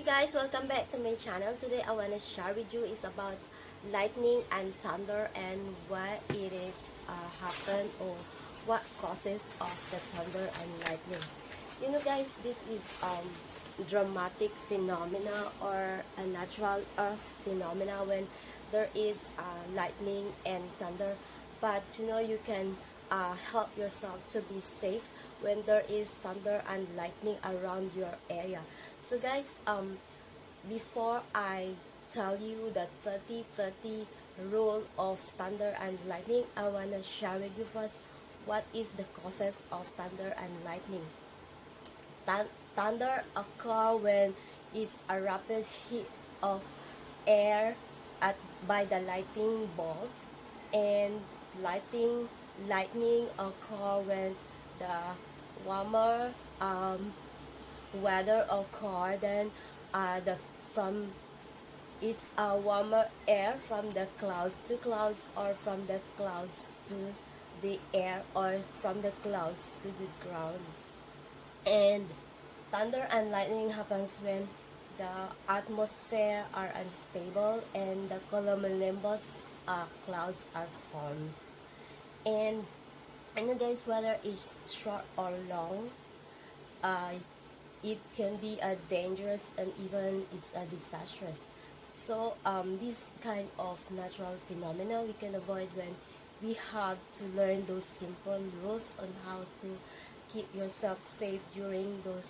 guys, welcome back to my channel. Today I want to share with you is about lightning and thunder and why it is happen or what causes of the thunder and lightning. You know guys, this is dramatic phenomena or a natural earth phenomena when there is lightning and thunder, but you can help yourself to be safe when there is thunder and lightning around your area. So guys, before I tell you the 30-30 rule of thunder and lightning, I want to share with you first what is the causes of thunder and lightning. Thunder occur when it's a rapid hit of air by the lightning bolt, and lightning occur when the warmer weather occur. Then it's a warmer air from the clouds to clouds, or from the clouds to the air, or from the clouds to the ground. And thunder and lightning happens when the atmosphere are unstable and the cumulonimbus clouds are formed. And guys, whether it's short or long, it can be a dangerous and even it's a disastrous. So this kind of natural phenomena we can avoid when we have to learn those simple rules on how to keep yourself safe during those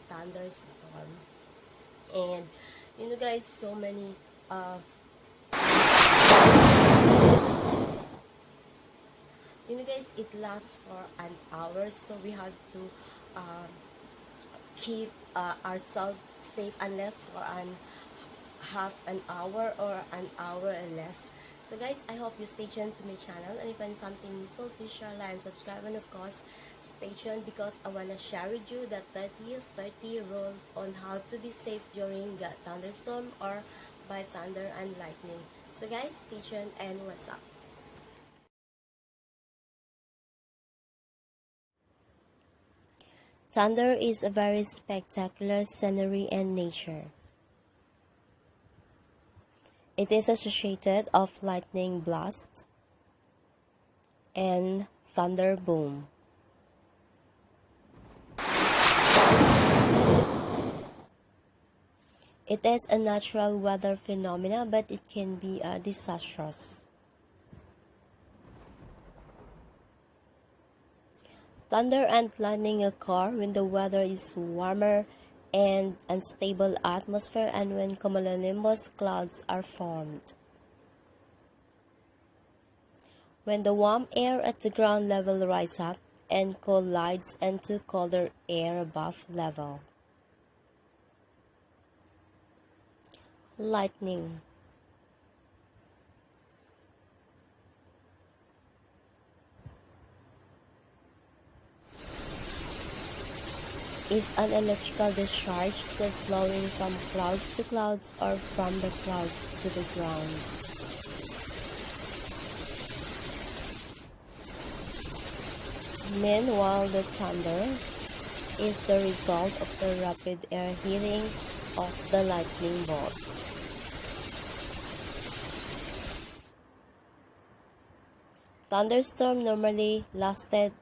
thunderstorm. And guys, so many guys, it lasts for an hour, so we have to keep ourselves safe unless for half an hour or an hour and less. So guys, I hope you stay tuned to my channel, and if you find something useful, please share, like, and subscribe, and of course stay tuned because I want to share with you the 30-30 rule on how to be safe during the thunderstorm or by thunder and lightning. So guys, stay tuned, and what's up? Thunder is a very spectacular scenery in nature. It is associated of lightning blast and thunder boom. It is a natural weather phenomena, but it can be disastrous. Thunder and lightning occur when the weather is warmer and unstable atmosphere, and when cumulonimbus clouds are formed. When the warm air at the ground level rises up and collides into colder air above level. Lightning. Is an electrical discharge flowing from clouds to clouds or from the clouds to the ground. Meanwhile, the thunder is the result of the rapid air hitting of the lightning bolt. Thunderstorm normally lasted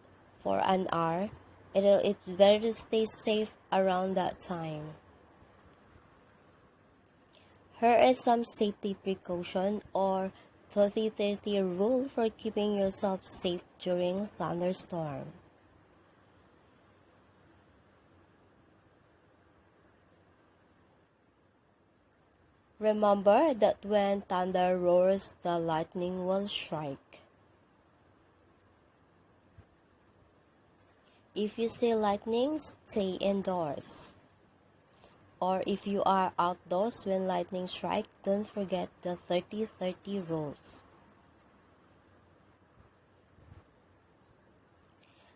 for an hour. It's better to stay safe around that time. Here is some safety precaution or 30-30 rule for keeping yourself safe during thunderstorm. Remember that when thunder roars, the lightning will strike. If you see lightning, stay indoors. Or if you are outdoors when lightning strikes, don't forget the 30-30 rules.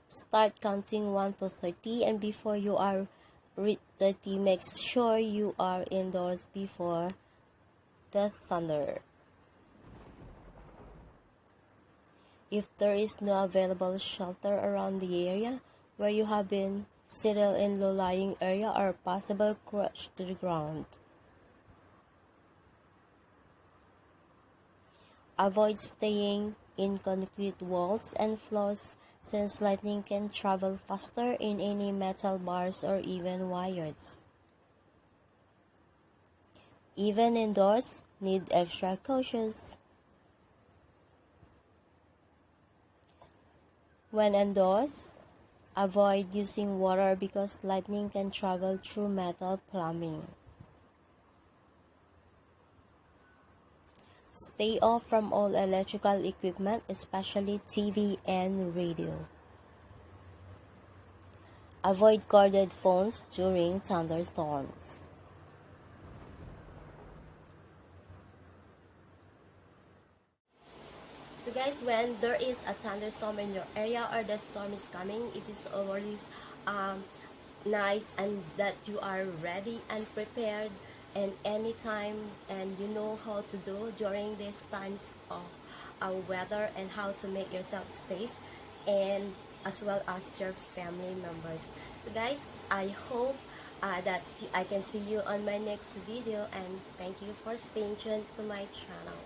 Start counting 1 to 30, and before you are reach 30, make sure you are indoors before the thunder. If there is no available shelter around the area where you have been, settle in low-lying area or possible crush to the ground. Avoid staying in concrete walls and floors since lightning can travel faster in any metal bars or even wires. Even indoors, need extra cautious. When indoors, avoid using water because lightning can travel through metal plumbing. Stay off from all electrical equipment, especially TV and radio. Avoid corded phones during thunderstorms. So guys, when there is a thunderstorm in your area or the storm is coming, it is always nice and that you are ready and prepared and anytime, and you know how to do during these times of weather and how to make yourself safe and as well as your family members. So guys, I hope that I can see you on my next video, and thank you for staying tuned to my channel.